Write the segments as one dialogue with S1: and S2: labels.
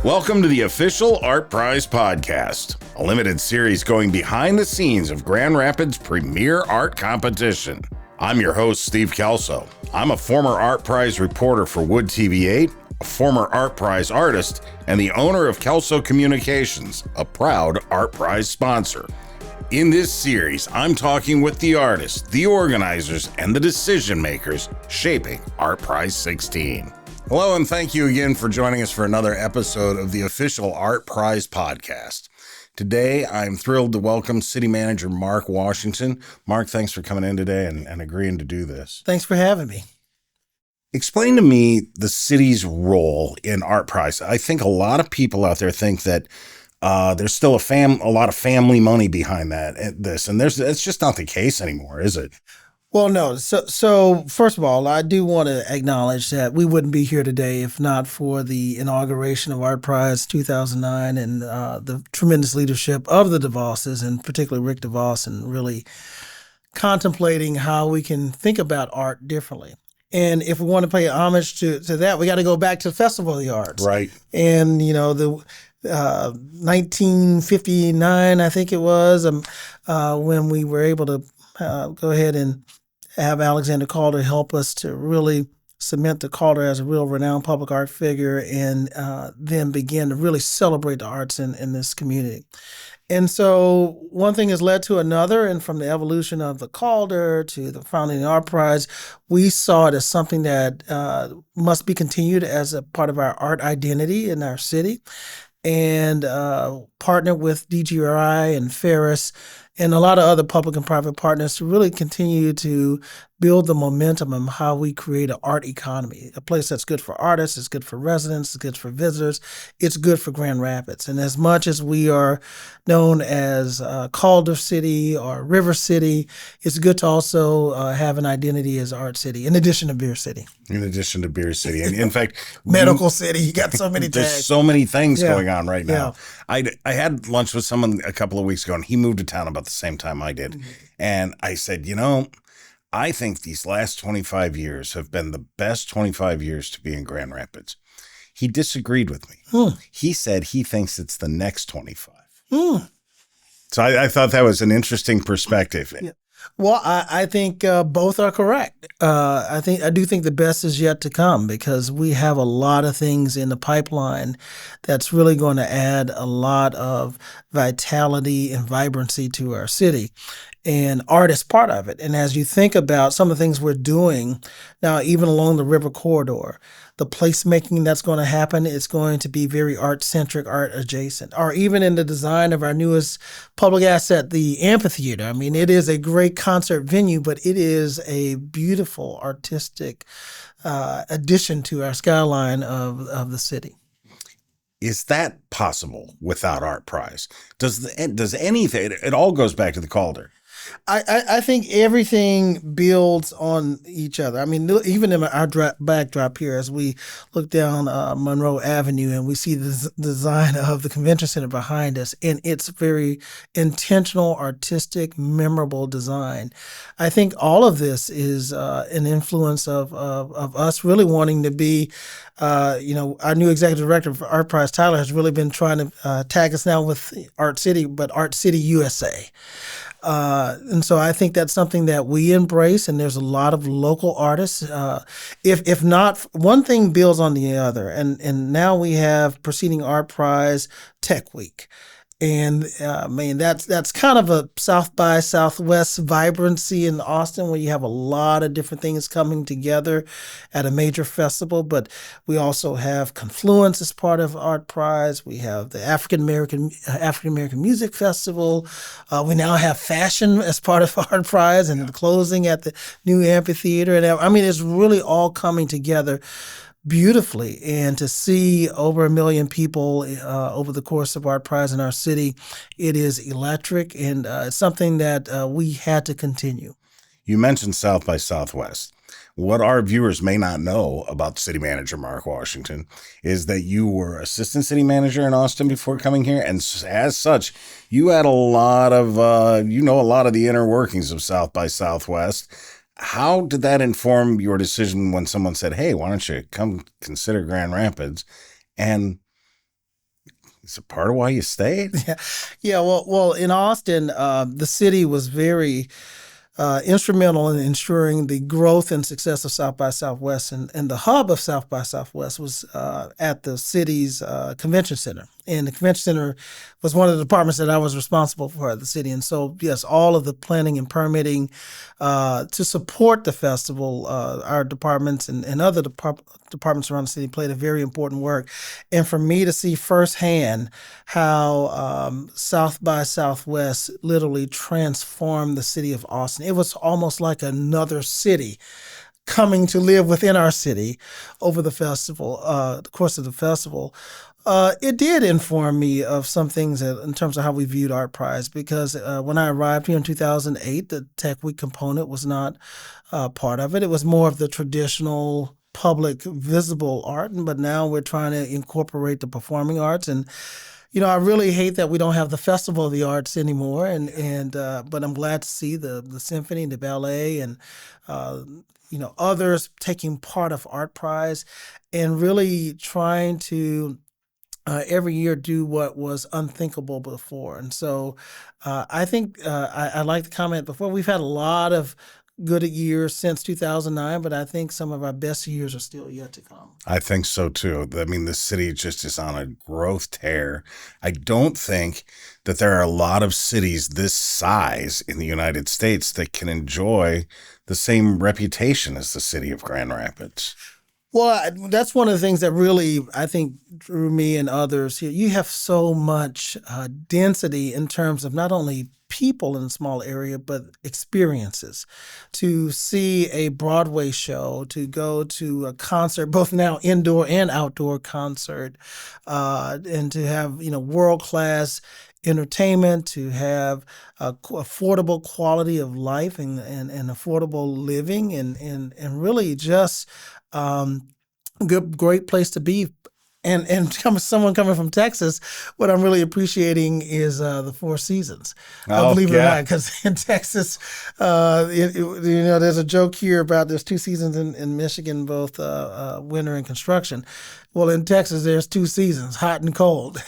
S1: Welcome to the official ArtPrize podcast, a limited series going behind the scenes of Grand Rapids' premier art competition. I'm your host, Steve Kelso. I'm a former ArtPrize reporter for Wood TV8, a former ArtPrize artist, and the owner of Kelso Communications, a proud ArtPrize sponsor. In this series, I'm talking with the artists, the organizers, and the decision makers shaping ArtPrize 16. Hello, and thank you again for joining us for another episode of the official ArtPrize podcast. Today, I'm thrilled to welcome City Manager Mark Washington. Mark, thanks for coming in today and agreeing to do this.
S2: Thanks for having me.
S1: Explain to me the city's role in ArtPrize. I think a lot of people out there think that there's still a lot of family money behind this, and it's just not the case anymore, is it?
S2: Well, no. So first of all, I do want to acknowledge that we wouldn't be here today if not for the inauguration of ArtPrize 2009 and the tremendous leadership of the DeVosses, and particularly Rick DeVos, and really contemplating how we can think about art differently. And if we want to pay homage to that, we got to go back to the Festival of the Arts.
S1: Right.
S2: And, the 1959, I think it was, when we were able to go ahead and have Alexander Calder help us to really cement the Calder as a real renowned public art figure, and then begin to really celebrate the arts in this community. And so one thing has led to another, and from the evolution of the Calder to the founding of the ArtPrize, we saw it as something that must be continued as a part of our art identity in our city, and partner with DGRI and Ferris and a lot of other public and private partners to really continue to build the momentum of how we create an art economy, a place that's good for artists, it's good for residents, it's good for visitors, it's good for Grand Rapids. And as much as we are known as Calder City or River City, it's good to also have an identity as Art City, in addition to Beer City.
S1: In addition to Beer City. And in fact,
S2: Medical City, you got so many tags.
S1: There's so many things going on right now.
S2: Yeah.
S1: I had lunch with someone a couple of weeks ago, and he moved to town about the same time I did. Mm-hmm. And I said, I think these last 25 years have been the best 25 years to be in Grand Rapids. He disagreed with me. He said he thinks it's the next 25. So I thought that was an interesting perspective.
S2: Yeah. Well, I think both are correct. I do think the best is yet to come, because we have a lot of things in the pipeline that's really going to add a lot of vitality and vibrancy to our city. And art is part of it. And as you think about some of the things we're doing now, even along the river corridor, the placemaking that's going to happen is going to be very art-centric, art-adjacent. Or even in the design of our newest public asset, the amphitheater. I mean, it is a great concert venue, but it is a beautiful artistic addition to our skyline of the city.
S1: Is that possible without ArtPrize? Does anything? It all goes back to the Calder.
S2: I think everything builds on each other. I mean, even in our backdrop here, as we look down Monroe Avenue and we see the design of the convention center behind us, and it's very intentional, artistic, memorable design. I think all of this is an influence of us really wanting to be, our new executive director for ArtPrize, Tyler, has really been trying to tag us now with Art City, but Art City USA. And so I think that's something that we embrace, and there's a lot of local artists. If not, one thing builds on the other. And now we have preceding ArtPrize Tech Week. And that's kind of a South by Southwest vibrancy in Austin, where you have a lot of different things coming together at a major festival. But we also have Confluence as part of ArtPrize. We have the African American Music Festival. We now have fashion as part of ArtPrize, and the closing at the new amphitheater. And I mean, it's really all coming together beautifully. And to see over 1 million people over the course of ArtPrize in our city, it is electric, and it's something that we had to continue.
S1: You mentioned South by Southwest. What our viewers may not know about City Manager Mark Washington is that you were assistant city manager in Austin before coming here, and as such, you had a lot of a lot of the inner workings of South by Southwest. How did that inform your decision when someone said, "Hey, why don't you come consider Grand Rapids?" And Is it part of why you stayed?
S2: Yeah. Well, in Austin, the city was very instrumental in ensuring the growth and success of South by Southwest. And the hub of South by Southwest was at the city's convention center. And the convention center was one of the departments that I was responsible for at the city. And so, yes, all of the planning and permitting to support the festival, our departments and other departments around the city played a very important work. And for me to see firsthand how South by Southwest literally transformed the city of Austin, it was almost like another city coming to live within our city over the festival, the course of the festival. It did inform me of some things in terms of how we viewed ArtPrize, because when I arrived here in 2008, the Tech Week component was not part of it. It was more of the traditional public visible art, but now we're trying to incorporate the performing arts. And I really hate that we don't have the Festival of the Arts anymore, but I'm glad to see the symphony, the ballet, and others taking part of ArtPrize and really trying to every year do what was unthinkable before. And so I think I like the comment before. We've had a lot of good years since 2009, but I think some of our best years are still yet to come.
S1: I think so too. I mean, the city just is on a growth tear. I don't think that there are a lot of cities this size in the United States that can enjoy the same reputation as the city of Grand Rapids.
S2: Well, that's one of the things that really, I think, drew me and others here. You have so much density in terms of not only people in a small area, but experiences. To see a Broadway show, to go to a concert, both now indoor and outdoor concert, and to have, world-class entertainment, to have affordable quality of life and affordable living, and really just great place to be. And someone coming from Texas, what I'm really appreciating is the Four Seasons. Believe it or not, because in Texas, there's a joke here about there's two seasons in Michigan, both winter and construction. Well, in Texas, there's two seasons, hot and cold,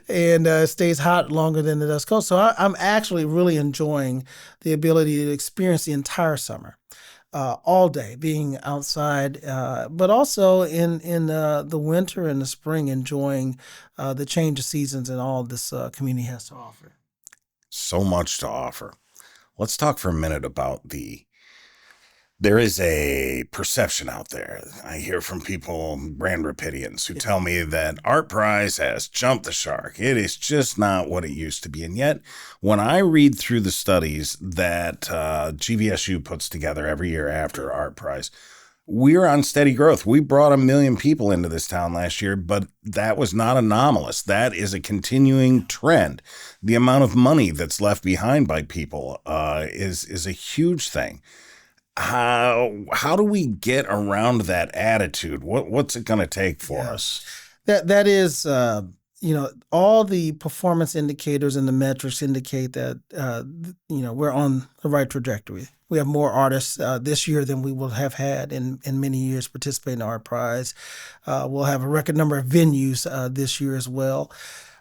S2: and it stays hot longer than it does cold. So I'm actually really enjoying the ability to experience the entire summer. All day being outside, but also in the winter and the spring, enjoying the change of seasons and all this community has to offer.
S1: So much to offer. Let's talk for a minute about there is a perception out there. I hear from people, Grand Rapidians, who tell me that ArtPrize has jumped the shark. It is just not what it used to be. And yet, when I read through the studies that GVSU puts together every year after ArtPrize, we're on steady growth. We brought 1 million people into this town last year, but that was not anomalous. That is a continuing trend. The amount of money that's left behind by people is a huge thing. How do we get around that attitude? What's it going to take for us?
S2: That is, all the performance indicators and the metrics indicate that, we're on the right trajectory. We have more artists this year than we will have had in many years participating in ArtPrize. We'll have a record number of venues this year as well.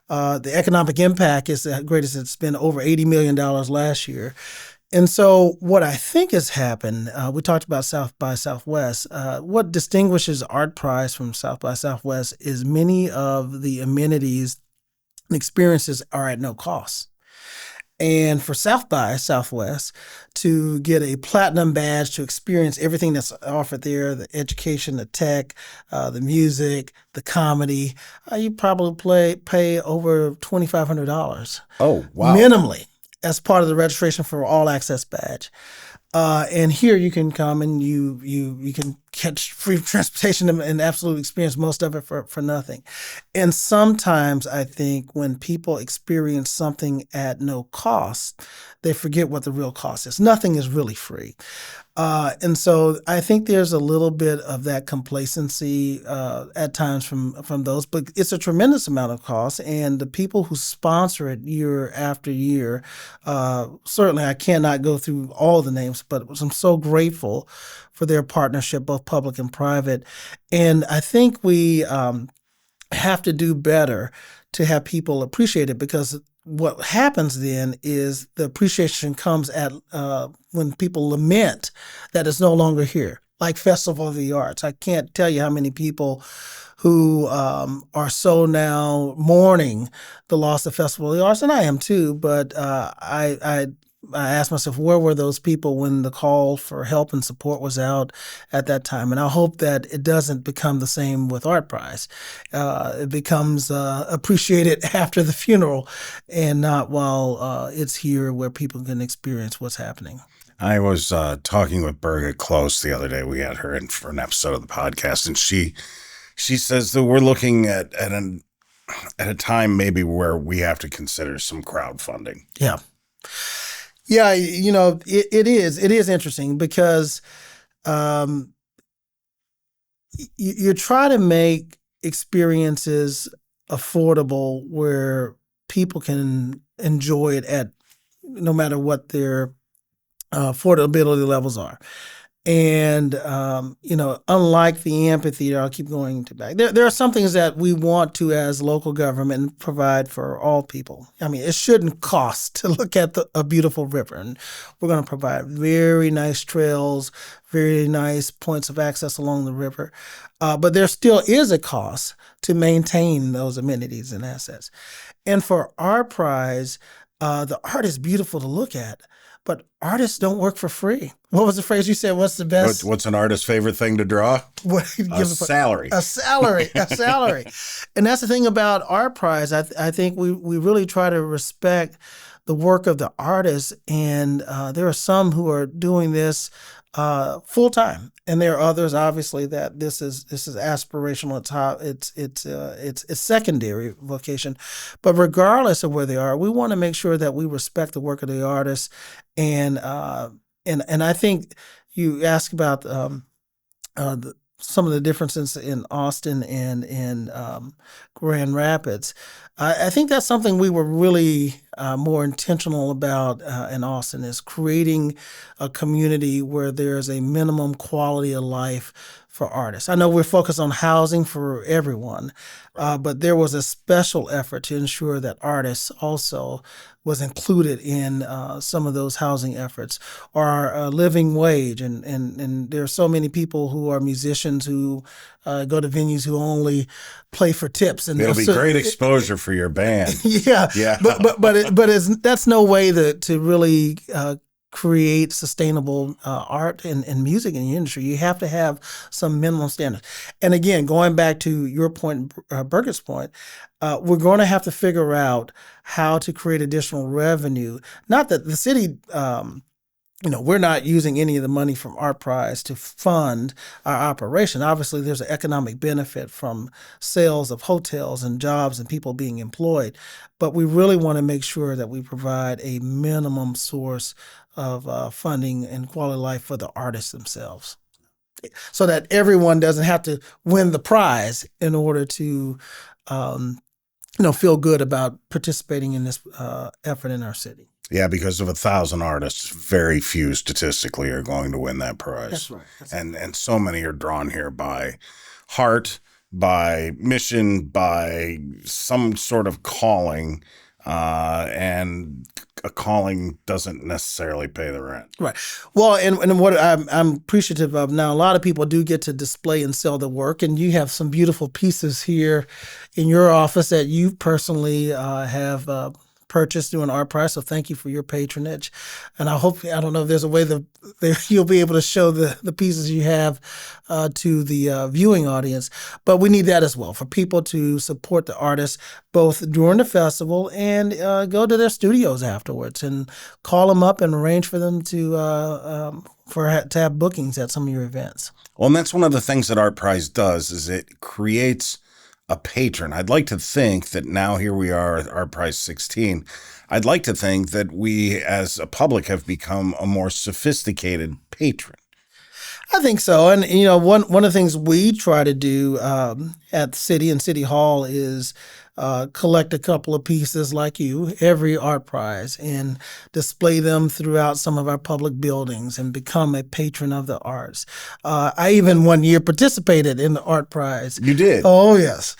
S2: The economic impact is the greatest it's been, over $80 million last year. And so what I think has happened, we talked about South by Southwest. What distinguishes ArtPrize from South by Southwest is many of the amenities and experiences are at no cost. And for South by Southwest to get a platinum badge to experience everything that's offered there, the education, the tech, the music, the comedy, you probably pay over $2,500.
S1: Oh, wow.
S2: Minimally, as part of the registration for all access badge. And here you can come and you can catch free transportation and absolutely experience most of it for nothing. And sometimes I think when people experience something at no cost, they forget what the real cost is. Nothing is really free. And so I think there's a little bit of that complacency at times from those, but it's a tremendous amount of cost. And the people who sponsor it year after year, certainly I cannot go through all the names, but I'm so grateful for their partnership, both public and private. And I think we have to do better to have people appreciate it, because what happens then is the appreciation comes at when people lament that it's no longer here, like Festival of the Arts. I can't tell you how many people who are so now mourning the loss of Festival of the Arts, and I am too. But I asked myself, where were those people when the call for help and support was out at that time? And I hope that it doesn't become the same with ArtPrize. It becomes appreciated after the funeral and not while it's here where people can experience what's happening.
S1: I was talking with Birgit Close the other day. We had her in for an episode of the podcast, and she says that we're looking at a time maybe where we have to consider some crowdfunding.
S2: Yeah. Yeah, it is interesting because you try to make experiences affordable where people can enjoy it at no matter what their affordability levels are. And, unlike the amphitheater, I'll keep going to back. There are some things that we want to, as local government, provide for all people. I mean, it shouldn't cost to look at a beautiful river. And we're going to provide very nice trails, very nice points of access along the river. But there still is a cost to maintain those amenities and assets. And for ArtPrize, the art is beautiful to look at, but artists don't work for free. What was the phrase you said? What's the best?
S1: What's an artist's favorite thing to draw? A salary.
S2: A salary. And that's the thing about ArtPrize. I think we really try to respect the work of the artists, and there are some who are doing this full time, and there are others, obviously, that this is aspirational. It's secondary vocation, but regardless of where they are, we want to make sure that we respect the work of the artists, and I think you asked about some of the differences in Austin and in Grand Rapids. I think that's something we were really more intentional about in Austin, is creating a community where there's a minimum quality of life for artists. I know we're focused on housing for everyone, but there was a special effort to ensure that artists also was included in some of those housing efforts, or a living wage. And there are so many people who are musicians who go to venues who only play for tips. And
S1: it'll be great exposure for your band.
S2: Yeah. But that's no way to really create sustainable art and music in the industry. You have to have some minimum standards. And again, going back to your point, Birgit's point, we're going to have to figure out how to create additional revenue. Not that the city, we're not using any of the money from ArtPrize to fund our operation. Obviously, there's an economic benefit from sales of hotels and jobs and people being employed. But we really want to make sure that we provide a minimum source of funding and quality of life for the artists themselves, so that everyone doesn't have to win the prize in order to feel good about participating in this effort in our city.
S1: Yeah, because of 1,000 artists, very few statistically are going to win that prize.
S2: That's right.
S1: And so many are drawn here by heart, by mission, by some sort of calling, and a calling doesn't necessarily pay the rent.
S2: Right. Well, and what I'm appreciative of now, a lot of people do get to display and sell the work, and you have some beautiful pieces here in your office that you personally have purchased through an ArtPrize. So thank you for your patronage. And I don't know if there's a way that you'll be able to show the pieces you have to the viewing audience, but we need that as well, for people to support the artists both during the festival and go to their studios afterwards and call them up and arrange for them to have bookings at some of your events.
S1: Well, and that's one of the things that ArtPrize does, is it creates a patron. I'd like to think that now here we are at ArtPrize 16. I'd like to think that we as a public have become a more sophisticated patron.
S2: I think so. And, one of the things we try to do at the city and City Hall is collect a couple of pieces like you every ArtPrize and display them throughout some of our public buildings and become a patron of the arts. I even one year participated in the ArtPrize.
S1: You did?
S2: Oh, yes.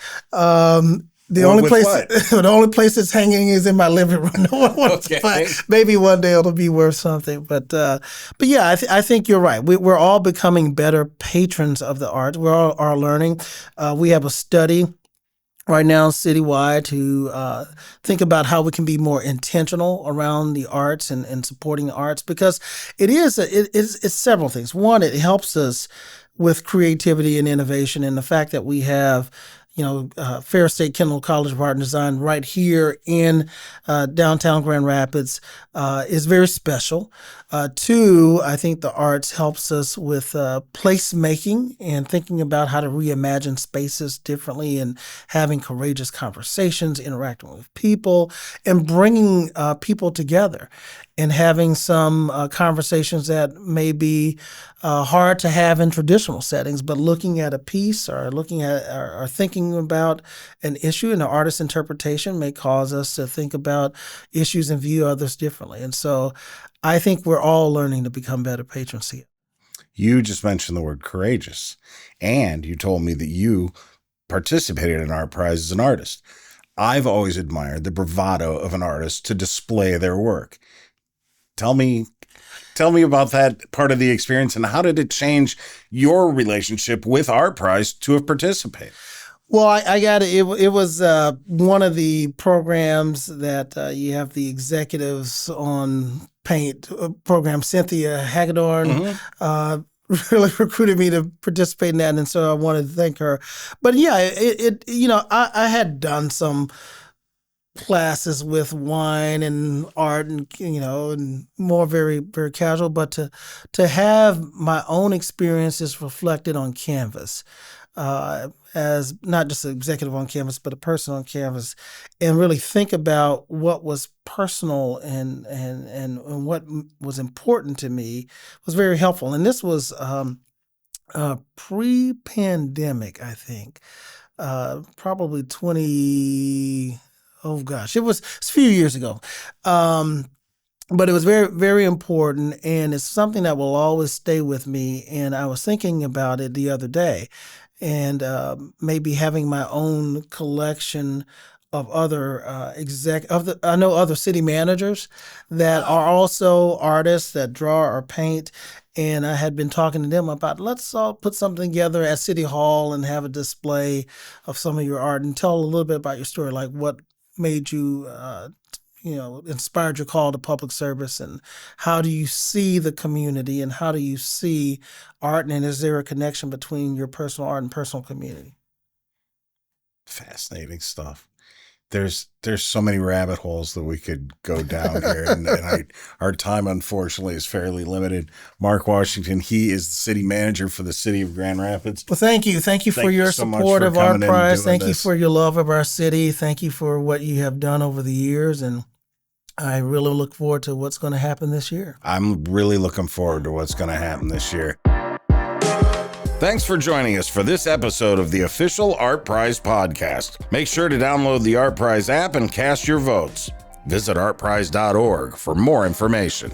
S2: The
S1: Well,
S2: only
S1: with
S2: place,
S1: what?
S2: the only place it's hanging is in my living room. No one wants to
S1: Okay.
S2: find. Maybe one day it'll be worth something. But yeah, I think you're right. We're all becoming better patrons of the art. We're all are learning. We have a study right now citywide to think about how we can be more intentional around the arts and supporting the arts, because it's several things. One, it helps us with creativity and innovation, and the fact that we have Ferris State Kendall College of Art and Design right here in downtown Grand Rapids is very special. Two, I think the arts helps us with placemaking and thinking about how to reimagine spaces differently and having courageous conversations, interacting with people, and bringing people together and having some conversations that may be hard to have in traditional settings, but looking at a piece or looking at or thinking about an issue and an artist's interpretation may cause us to think about issues and view others differently. And so I think we're all learning to become better patrons here.
S1: You just mentioned the word courageous, and you told me that you participated in ArtPrize as an artist. I've always admired the bravado of an artist to display their work. Tell me about that part of the experience, and how did it change your relationship with ArtPrize to have participated?
S2: Well, I got it. It was one of the programs that you have the executives on paint program. Cynthia Hagedorn really recruited me to participate in that, and so I wanted to thank her. But yeah, I had done some classes with wine and art and more very, very casual, but to have my own experiences reflected on canvas, as not just an executive on canvas, but a person on canvas, and really think about what was personal and what was important to me was very helpful. And this was pre-pandemic, I think, probably it was a few years ago. But it was very, very important, and it's something that will always stay with me. And I was thinking about it the other day, and maybe having my own collection of other I know other city managers that are also artists that draw or paint. And I had been talking to them about, let's all put something together at City Hall and have a display of some of your art and tell a little bit about your story, like what made you inspired your call to public service, and how do you see the community, and how do you see art, and is there a connection between your personal art and personal community?
S1: Fascinating stuff. There's so many rabbit holes that we could go down here, and our time, unfortunately, is fairly limited. Mark Washington, he is the city manager for the city of Grand Rapids.
S2: Well, thank you for your support of ArtPrize. Thank you for your love of our city. Thank you for what you have done over the years, and I really look forward to what's going to happen this year.
S1: I'm really looking forward to what's going to happen this year. Thanks for joining us for this episode of the official ArtPrize podcast. Make sure to download the ArtPrize app and cast your votes. Visit artprize.org for more information.